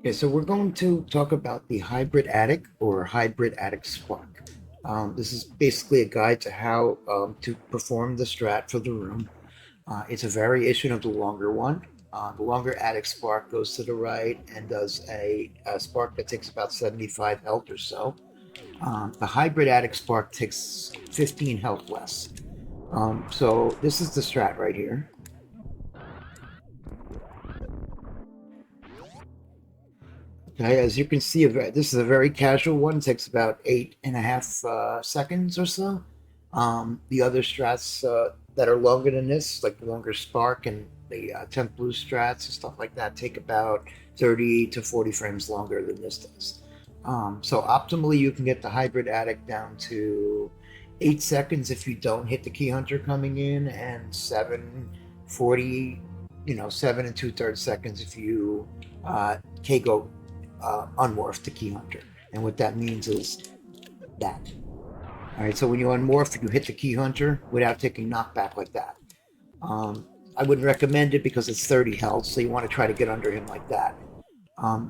Okay, so we're going to talk about the hybrid attic or hybrid attic spark. This is basically a guide to how to perform the strat for the room. It's a variation of the longer one. The longer attic spark goes to the right and does a spark that takes about 75 health or so. The hybrid attic spark takes 15 health less. So this is the strat right here. Okay, as you can see, this is a very casual one. It takes about 8.5 seconds or so. The other strats that are longer than this, like the longer Spark and the Temp Blue strats and stuff like that, take about 30 to 40 frames longer than this does. So optimally, you can get the hybrid attic down to 8 seconds if you don't hit the key hunter coming in, and 7:40, 7 2/3 seconds if you K-go unmorph the key hunter. And what that means is that. All right, so when you unmorph, you hit the key hunter without taking knockback like that. I wouldn't recommend it because it's 30 health, so you want to try to get under him like that.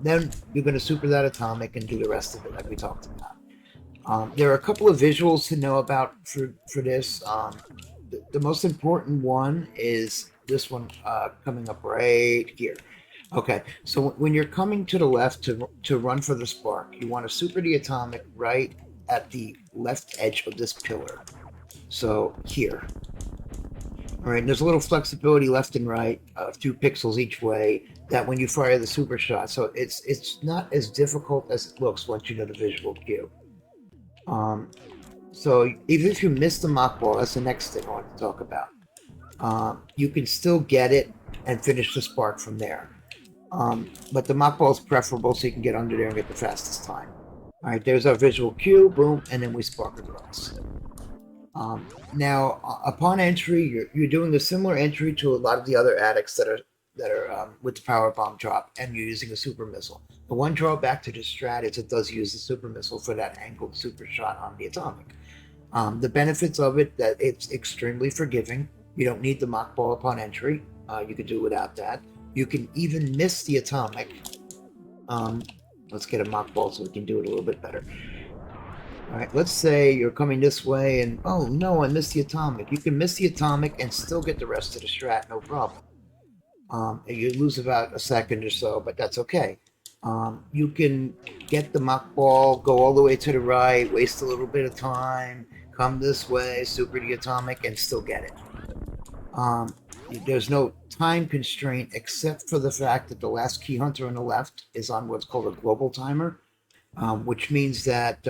Then you're going to super that atomic and do the rest of it like we talked about. There are a couple of visuals to know about for this. The most important one is this one coming up right here. Okay, so when you're coming to the left to run for the spark, you want to super the atomic right at the left edge of this pillar. So here. All right, there's a little flexibility left and right, a few pixels each way, that when you fire the super shot. So it's not as difficult as it looks once you know the visual cue. So even if you miss the Machball, that's the next thing I want to talk about. You can still get it and finish the spark from there. But the Machball is preferable so you can get under there and get the fastest time. All right, there's our visual cue, boom, and then we spark across. Now, upon entry, you're doing a similar entry to a lot of the other attics that are with the power bomb drop, and you're using a super missile. The one drawback to this strat is it does use the super missile for that angled super shot on the atomic. The benefits of it that it's extremely forgiving. You don't need the Machball upon entry. You can do without that. You can even miss the atomic. Let's get a Machball so we can do it a little bit better. All right, let's say you're coming this way and, oh no, I missed the atomic. You can miss the atomic and still get the rest of the strat, no problem. You lose about a second or so, but that's okay. You can get the Machball, go all the way to the right, waste a little bit of time, come this way, super the atomic, and still get it. There's no time constraint except for the fact that the last key hunter on the left is on what's called a global timer, which means that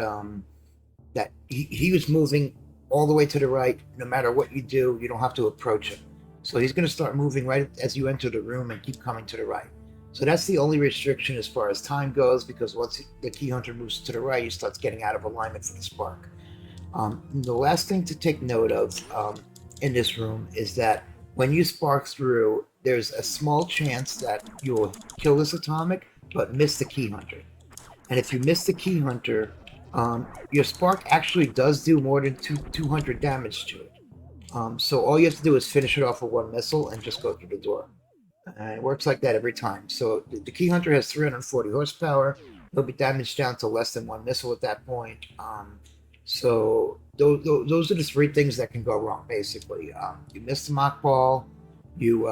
he was moving all the way to the right. No matter what you do, you don't have to approach him. So he's going to start moving right as you enter the room and keep coming to the right. So that's the only restriction as far as time goes, because once the key hunter moves to the right, he starts getting out of alignment for the spark. The last thing to take note of in this room is that when you spark through, there's a small chance that you'll kill this atomic, but miss the key hunter. And if you miss the key hunter, your spark actually does do more than 200 damage to it. So all you have to do is finish it off with one missile and just go through the door. It works like that every time. So the key hunter has 340 horsepower. He'll be damaged down to less than one missile at that point. So those are the three things that can go wrong. Basically, you miss the Machball, you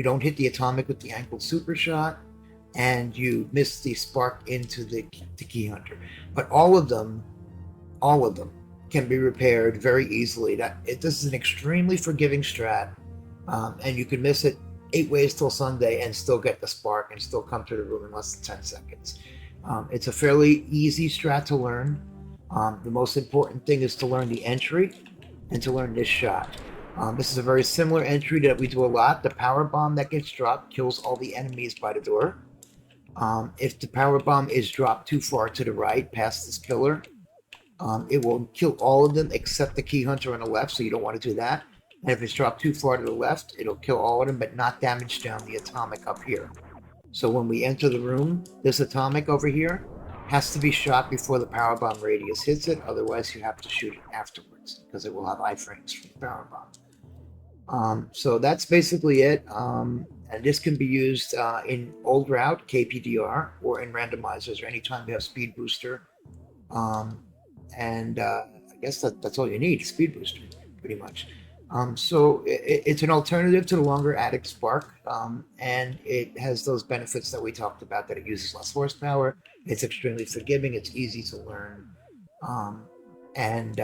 don't hit the atomic with the angled super shot, and you miss the spark into the key hunter. But all of them can be repaired very easily. This is an extremely forgiving strat, and you can miss it 8 ways till Sunday and still get the spark and still come to the room in less than 10 seconds. It's a fairly easy strat to learn. The most important thing is to learn the entry and to learn this shot. This is a very similar entry that we do a lot. The power bomb that gets dropped kills all the enemies by the door. If the power bomb is dropped too far to the right, past this pillar, it will kill all of them except the key hunter on the left, so you don't want to do that. And if it's dropped too far to the left, it'll kill all of them, but not damage down the atomic up here. So when we enter the room, this atomic over here has to be shot before the power bomb radius hits it. Otherwise, you have to shoot it afterwards because it will have iframes from the power bomb. So that's basically it. And this can be used in old route, KPDR, or in randomizers, or anytime you have speed booster. Um, and I guess that's all you need, speed booster, pretty much. So it's an alternative to the longer Attic Spark, and it has those benefits that we talked about, that it uses less horsepower, it's extremely forgiving, it's easy to learn, um, and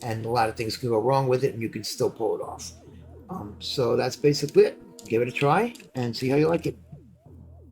and a lot of things can go wrong with it, and you can still pull it off. So that's basically it. Give it a try and see how you like it.